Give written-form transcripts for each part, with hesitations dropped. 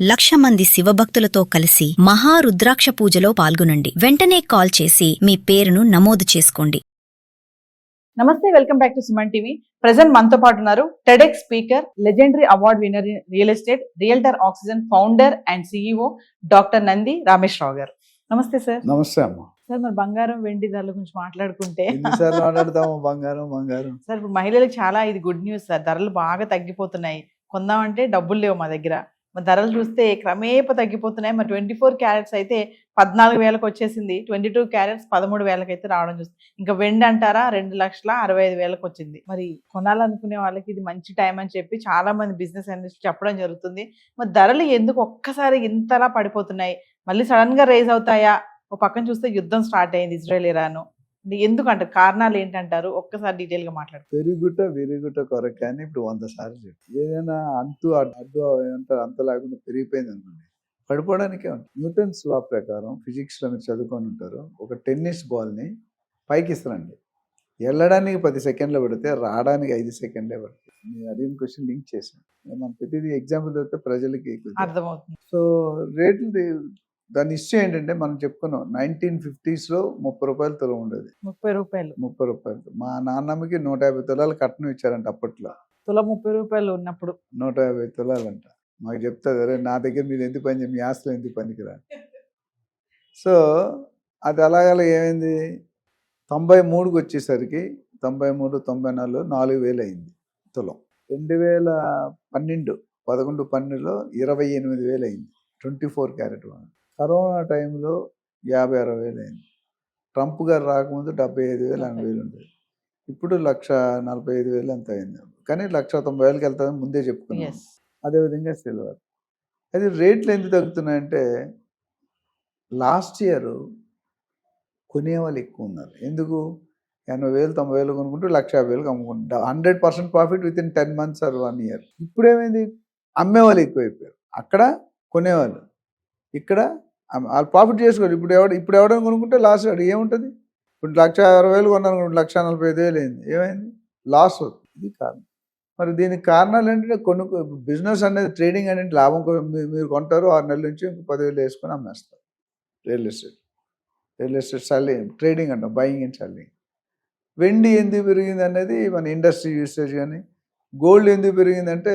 1,00,000 మంది శివభక్తులతో కలిసి మహారుద్రాక్ష పూజలో పాల్గొనండి. వెంటనే కాల్ చేసి మీ పేరును నమోదు చేసుకోండి. నమస్తే, welcome back to Suman TV. Present మనతో పాటు ఉన్నారు TEDx speaker, legendary award winner in real estate, realtor oxygen founder and CEO doctor Nandi Rameshwar Rao గారు. నమస్తే సార్. నమస్తే అమ్మ. సార్, మరి బంగారం వెండి ధరల గురించి మాట్లాడుకుంటే ఎన్నిసార్లు మాట్లాడతాము బంగారం సార్, ఇప్పుడు మహిళలకు చాలా ఇది గుడ్ న్యూస్ సార్. ధరలు బాగా తగ్గిపోతున్నాయి. కొందామంటే డబ్బులు లేవు మా దగ్గర. మరి ధరలు చూస్తే క్రమేప తగ్గిపోతున్నాయి. మరి 24 క్యారెట్స్ అయితే 14,000కు వచ్చేసింది. 22 క్యారెట్స్ 13,000కి అయితే రావడం చూస్తుంది. ఇంకా వెండి అంటారా 2,65,000కు వచ్చింది. మరి కొనాలనుకునే వాళ్ళకి ఇది మంచి టైం అని చెప్పి చాలా మంది బిజినెస్ అనలిస్ట్ చెప్పడం జరుగుతుంది. మరి ధరలు ఎందుకు ఒక్కసారి ఇంతలా పడిపోతున్నాయి? మళ్ళీ సడన్ గా రైజ్ అవుతాయా? ఒక పక్కన చూస్తే యుద్ధం స్టార్ట్ అయింది ఇజ్రాయెల్ ఇరాన్. ఎందుకంటారు? కారణాలు ఏంటంటారు? ఒక్కసారి డీటెయిల్ గా మాట్లాడు. విరుగుట కొరక అని ఇప్పుడు 100 సార్లు చెప్పి ఏదైనా అడ్డు అంత లేకుండా పెరిగిపోయింది అనుకోండి, పడిపోవడానికే ఉంటుంది. న్యూటన్స్ లా ప్రకారం ఫిజిక్స్ లో మీరు చదువుకొని ఉంటారు. ఒక టెన్నిస్ బాల్ ని పైకి ఇస్తారండి, వెళ్ళడానికి 10 సెకండ్లు పడితే రావడానికి 5 సెకండ్లే పడుతుంది. నేను అడిగిన క్వశ్చన్ లింక్ చేశాను. మనం ప్రతిదీ ఎగ్జాంపుల్ చదివితే ప్రజలకి అర్థమవుతుంది. సో రేట్లు దాని ఇష్యూ ఏంటంటే, మనం చెప్పుకున్నాం 1950s లో 30 రూపాయలు తులం ఉండేది. 30 రూపాయలు. మా నాన్నమ్మకి 150 తులాలు కట్నం ఇచ్చారంట అప్పట్లో. తులం 30 రూపాయలు ఉన్నప్పుడు 150 తులాలంట. మాకు చెప్తుంది, అరే నా దగ్గర మీరు ఎందుకు పని చేయ, మీ ఆస్తులు ఎందుకు పనికిరా. సో అది అలాగ ఏమైంది, 93కి వచ్చేసరికి 93, 94, 4,000 అయింది తులం. 2012, 11-12లో 28,000 అయింది 24 క్యారెట్. కరోనా టైంలో 50-60,000 అయింది. ట్రంప్ గారు రాకముందు 75,000, 80,000 ఉండేది. ఇప్పుడు 1,45,000 అంత అయింది. కానీ 1,90,000కి వెళ్తామని ముందే చెప్పుకున్నాం. అదేవిధంగా సిల్వర్. అది రేట్లు ఎందుకు తగ్గుతున్నాయంటే, లాస్ట్ ఇయర్ కొనేవాళ్ళు ఎక్కువ ఉన్నారు. ఎందుకు? 80,000, 90,000 కొనుక్కుంటూ 1,50,000కి అమ్ముకుంటారు. 100% profit with in 10 months or 1 year. ఇప్పుడు ఏమైంది, అమ్మేవాళ్ళు ఎక్కువైపోయారు. అక్కడ కొనేవాళ్ళు, ఇక్కడ వాళ్ళు ప్రాఫిట్ చేసుకోరు. ఇప్పుడు ఎవడని కొనుక్కుంటే లాస్ ఏముంటుంది. ఇప్పుడు 1,60,000 కొన్నాను, 1,45,000 అయింది. ఏమైంది? లాస్ అవుతుంది. ఇది కారణం. మరి దీనికి కారణాలు ఏంటంటే, బిజినెస్ అనేది, ట్రేడింగ్ అనేది లాభం. మీరు కొంటారు, 6 నెలల నుంచి 10,000 వేసుకొని అమ్మేస్తారు. రియల్ ఎస్టేట్ సెల్లింగ్, ట్రేడింగ్ అంటాం, బయింగ్ అండ్ సెల్లింగ్. వెండి ఎందుకు పెరిగింది అనేది మన ఇండస్ట్రీ యూసేజ్. కానీ గోల్డ్ ఎందుకు పెరిగిందంటే,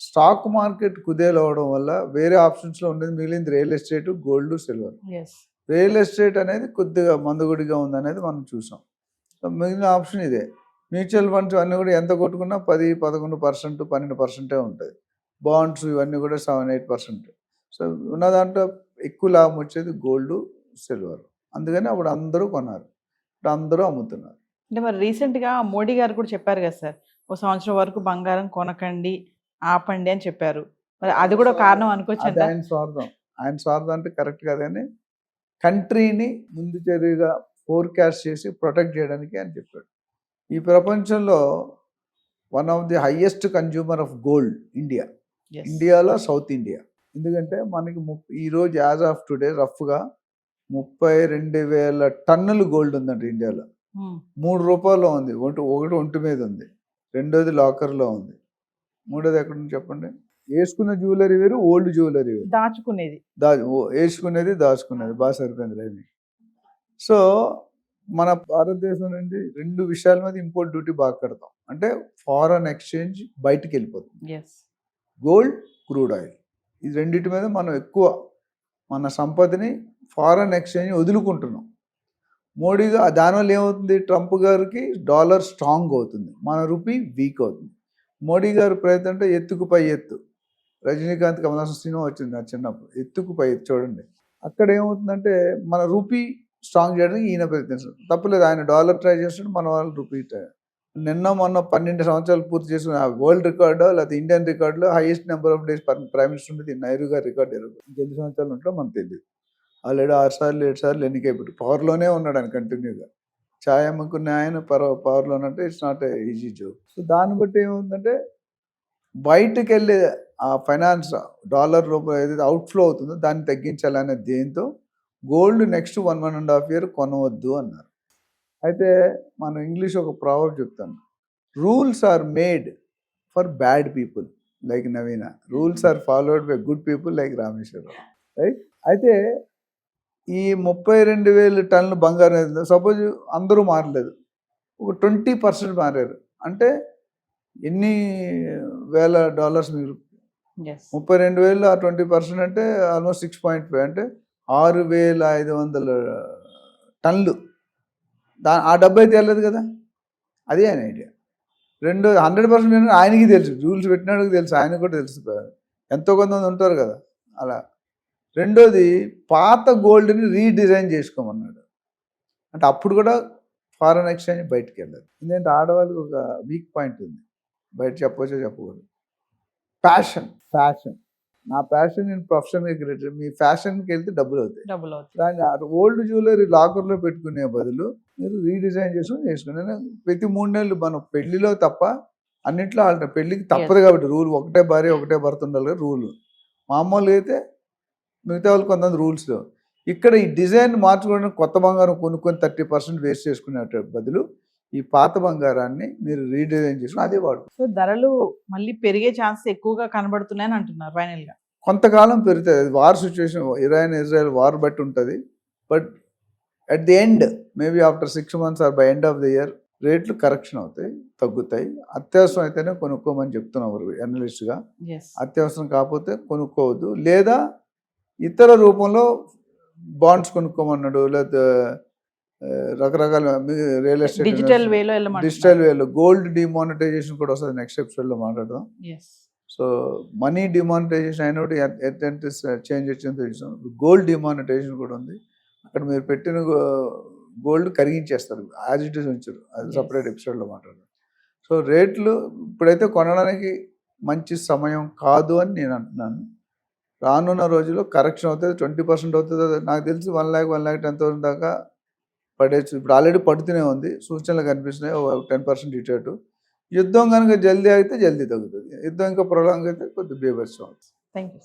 స్టాక్ మార్కెట్ కుదేలవడం వల్ల వేరే ఆప్షన్స్లో ఉండేది మిగిలింది real estate, gold, silver. Real estate అనేది కొద్దిగా మందుగుడిగా ఉందనేది మనం చూసాం. మిగిలిన ఆప్షన్ ఇదే. మ్యూచువల్ ఫండ్స్ అన్నీ కూడా ఎంత కొట్టుకున్నా 10-11%, 12% ఉంటుంది. బాండ్స్ ఇవన్నీ కూడా 7-8%. సో ఉన్న దాంట్లో ఎక్కువ లాభం వచ్చేది గోల్డ్, సిల్వర్. అందుకని అప్పుడు అందరూ కొన్నారు, ఇప్పుడు అందరూ అమ్ముతున్నారు. అంటే మరి రీసెంట్గా మోడీ గారు కూడా చెప్పారు కదా సార్, ఒక సంవత్సరం వరకు బంగారం కొనకండి, ఆపండి అని చెప్పారు. మరి అది కూడా కారణం అనుకోవచ్చు. ఆయన స్వార్థం అంటే కరెక్ట్ కాదని, కంట్రీని ముందు చర్యగా ఫోర్కాస్ట్ చేసి ప్రొటెక్ట్ చేయడానికి అని చెప్పాడు. ఈ ప్రపంచంలో one of the highest consumer of gold ఇండియాలో సౌత్ ఇండియా. ఎందుకంటే మనకి ఈరోజు యాజ్ ఆఫ్ టుడే రఫ్గా 32,000 టన్నులు గోల్డ్ ఉందంట ఇండియాలో. 3 రూపాయల్లో ఉంది. ఒకటి ఒంటి మీద ఉంది, రెండోది లాకర్లో ఉంది, మూడోది ఎక్కడ ఉంది చెప్పండి. వేసుకున్న జ్యువెలరీ వేరు, ఓల్డ్ జ్యువెలరీ వేరు. వేసుకునేది దాచుకునేది బాగా సరిపోయింది. సో మన భారతదేశం నుండి 2 విషయాల మీద ఇంపోర్ట్ డ్యూటీ బాగా కడతాం. అంటే ఫారెన్ ఎక్స్చేంజ్ బయటికి వెళ్ళిపోతుంది, గోల్డ్, క్రూడ్ ఆయిల్. ఈ రెండింటి మీద మనం ఎక్కువ మన సంపదని ఫారెన్ ఎక్స్చేంజ్ వదులుకుంటున్నాం. మోడీగా దానివల్ల ఏమవుతుంది, ట్రంప్ గారికి డాలర్ స్ట్రాంగ్ అవుతుంది, మన రూపీ వీక్ అవుతుంది. మోడీ గారి ప్రయత్నం అంటే ఎత్తుకు పై ఎత్తు. రజనీకాంత్, కమలాసన్ సినిమా వచ్చింది నా చిన్నప్పుడు, ఎత్తుకు పై ఎత్తు. చూడండి అక్కడ ఏమవుతుందంటే, మన రూపీ స్ట్రాంగ్ చేయడానికి ఈయన ప్రయత్నిస్తాడు, తప్పలేదు. ఆయన డాలర్ ట్రై చేస్తాడు, మన వాళ్ళు రూపీ ట్రై. మొన్న 12 సంవత్సరాలు పూర్తి చేసుకున్న వరల్డ్ రికార్డు లేకపోతే ఇండియన్ రికార్డులో highest number of days prime minister ఉండేది నెహ్రూ గారి రికార్డు. ఇంకెన్ని సంవత్సరాలు ఉంటుందో మనకు తెలియదు. ఆల్రెడీ 6 సార్లు 7 సార్లు ఎన్నికైపోయి పవర్లోనే ఉన్నాడు ఆయన కంటిన్యూగా. ఛాయ్ అమ్ముకునే ఆయన పవర్లో ఉన్నట్టే. It's not easy joke. So దాన్ని బట్టి ఏమవుతుందంటే, బయటకు వెళ్ళే ఆ ఫైనాన్స్ డాలర్ రూపాయలు ఏదైతే అవుట్ఫ్లో అవుతుందో దాన్ని తగ్గించాలనే దేంతో గోల్డ్ నెక్స్ట్ 1-1.5 year కొనవద్దు అన్నారు. అయితే మనం ఇంగ్లీష్ ఒక ప్రావర్బ్ చెప్తాను, rules are made for bad people, like Naveena, rules are followed by good people like Rameshwara Rao, right? అయితే ఈ 32,000 టన్నుల బంగారం సపోజ్ అందరూ మారలేదు, ఒక 20% మారారు అంటే ఎన్ని వేల డాలర్స్ మీరు? ఎస్ 32,000 ఆ 20% అంటే ఆల్మోస్ట్ 6.5 అంటే 6,500 టన్నులు. ఆ డబ్బు అయితే వెళ్ళదు కదా, అదే ఆయన ఐడియా. రెండో 100% ఆయనకి తెలుసు, రూల్స్ పెట్టినాడికి తెలుసు, ఆయనకు కూడా తెలుసు, ఎంతో కొంతమంది ఉంటారు కదా అలా. రెండోది పాత గోల్డ్ని రీడిజైన్ చేసుకోమన్నాడు, అంటే అప్పుడు కూడా ఫారెన్ ఎక్స్చేంజ్ బయటికి వెళ్ళదు. ఎందుకంటే ఆడవాళ్ళకి ఒక వీక్ పాయింట్ ఉంది, బయట చెప్పవచ్చో చెప్పకూడదు, ఫ్యాషన్. నా ప్యాషన్ నేను ప్రొఫెషన్గా క్రియేట్, మీ ఫ్యాషన్కి వెళ్తే డబ్బులు అవుతాయి. దాన్ని ఓల్డ్ జ్యువెలరీ లాకర్లో పెట్టుకునే బదులు మీరు రీడిజైన్ చేసుకుని నేను ప్రతి 3 నెలలు మనం పెళ్లిలో తప్ప అన్నింటిలో ఆల్టర్, పెళ్లికి తప్పదు కాబట్టి రూల్, ఒకటే భార్య ఒకటే భర్త ఉండాలి కదా రూలు. మామూలుగా అయితే మిగతా వాళ్ళు కొంతమంది రూల్స్. ఇక్కడ ఈ డిజైన్ మార్చుకోవడం, కొత్త బంగారం కొనుక్కొని 30% వేస్ట్ చేసుకునే బదులు ఈ పాత బంగారాన్ని మీరు రీడిజైన్ చేసుకుని అదే వాడు. సో ధరలు మళ్ళీ పెరిగే ఛాన్సెస్ ఎక్కువగా కనబడుతున్నాయని అంటున్నారు ఫైనల్ గా. కొంతకాలం పెరుగుతుంది, అది war situation, Iran Israel war బట్టి ఉంటుంది. But at the end maybe after 6 months or by end of the year రేట్లు కరెక్షన్ అవుతాయి, తగ్గుతాయి. అత్యవసరం అయితేనే కొనుక్కోమని చెప్తున్నారు అనలిస్ట్గా. అత్యవసరం కాకపోతే కొనుక్కోవద్దు, లేదా ఇతర రూపంలో బాండ్స్ కొనుక్కోమన్నాడు, లేదా రకరకాల రియల్ ఎస్టేట్, డిజిటల్ వేలో గోల్డ్ డిమానిటైజేషన్ కూడా వస్తుంది, నెక్స్ట్ ఎపిసోడ్లో మాట్లాడదాం. సో మనీ డిమానిటైజేషన్ అయినప్పుడు ఎంత చేంజ్ వచ్చిందో తెలుసు, గోల్డ్ డిమానిటైజేషన్ కూడా ఉంది. అక్కడ మీరు పెట్టిన గోల్డ్ కరిగించేస్తారు, యాజ్ ఇట్ ఈస్ ఉంచారు, అది సపరేట్ ఎపిసోడ్లో మాట్లాడదాం. సో రేట్లు ఇప్పుడైతే కొనడానికి మంచి సమయం కాదు అని నేను అంటున్నాను. రానున్న రోజుల్లో కరెక్షన్ అవుతుంది, 20% అవుతుంది, నాకు తెలిసి 1,10,000 దాకా పడేచ్చు. ఇప్పుడు ఆల్రెడీ పడుతూనే ఉంది, సూచనలు కనిపిస్తున్నాయి 10% ఇటు. యుద్ధం కనుక జల్దీ అయితే జల్దీ తగ్గుతుంది, యుద్ధం ఇంకా ప్రొలాంగ్ అయితే కొద్దిగా బీభత్సం అవుతుంది. Thank you.